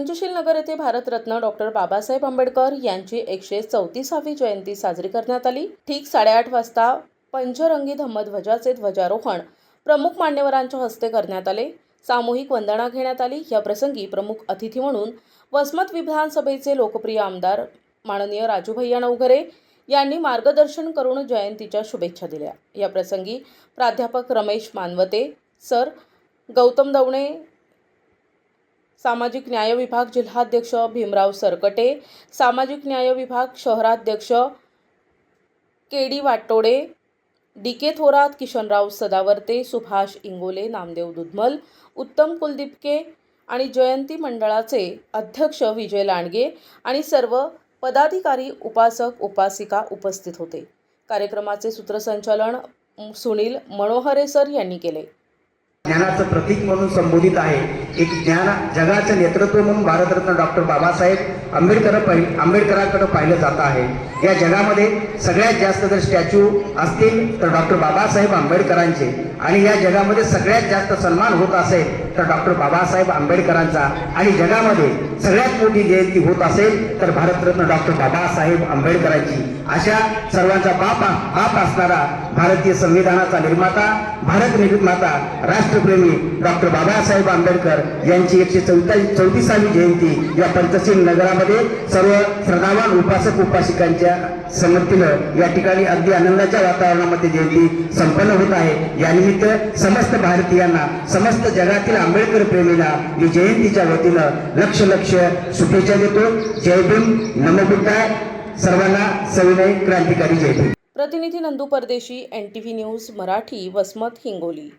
पंचशील नगर येथे भारतरत्न डॉक्टर बाबासाहेब आंबेडकर यांची 134वी जयंती साजरी करण्यात आली। ठीक 8:30 वाजता पंचरंगी धम्मध्वजाचे ध्वजारोहण प्रमुख मान्यवरांच्या हस्ते करण्यात आले। सामूहिक वंदना घेण्यात आली। या प्रसंगी प्रमुख अतिथी म्हणून वसमत विधानसभेचे लोकप्रिय आमदार माननीय राजूभैया नवघरे यांनी मार्गदर्शन करून जयंतीच्या शुभेच्छा दिल्या। या प्रसंगी प्राध्यापक रमेश मानवते सर, गौतम दवणे, सामाजिक न्याय विभाग जिल्हाध्यक्ष भीमराव सरकटे, सामाजिक न्याय विभाग शहराध्यक्ष केडी वाटोडे, डीके थोरात, किशनराव सदावर्ते, सुभाष इंगोले, नामदेव दुधमल, उत्तम कुलदीपके आणि जयंती मंडळाचे अध्यक्ष विजय लांडगे आणि सर्व पदाधिकारी, उपासक उपासिका उपस्थित होते। कार्यक्रमाचे सूत्रसंचालन सुनील मनोहरे सर यांनी केले। ज्ञानाचं प्रतीक म्हणून संबोधित आहे। एक जगाचं नेतृत्व म्हणून भारतरत्न डॉक्टर बाबासाहेब आंबेडकरांकडे पाहिलं जात आहे। या जगामध्ये सगळ्यात जास्त जर स्टॅच्यू असतील तर डॉक्टर बाबासाहेब आंबेडकरांचे, आणि या जगामध्ये सगळ्यात जास्त सन्मान होत असेल तर डॉक्टर बाबासाहेब आंबेडकरांचा, आणि जगामध्ये सगळ्यात मोठी जयंती होत असेल तर भारतरत्न डॉक्टर बाबासाहेब आंबेडकरांची। अशा सर्वांचा बाप असणारा भारतीय संविधानाचा निर्माता, भारत निर्माता, राष्ट्रप्रेमी डॉक्टर बाबासाहेब आंबेडकर यांची 134वी जयंती या पंचशील नगरामध्ये सर्व श्रद्धावान उपासक उपासिकांच्या संमतीनं या ठिकाणी अगदी आनंदाच्या वातावरणामध्ये जयंती संपन्न होत आहे। या निमित्त समस्त भारतीयांना, समस्त जगातील आंबेडकर प्रेमीला मी जयंतीच्या वतीनं लक्ष शुभेच्छा देतो। जय भीम, नमो बुद्धाय। सर्वांना सविनय क्रांतिकारी जय भीम। प्रतिनिधी नंदू परदेशी, NTV न्यूज मराठी, वसमत, हिंगोली।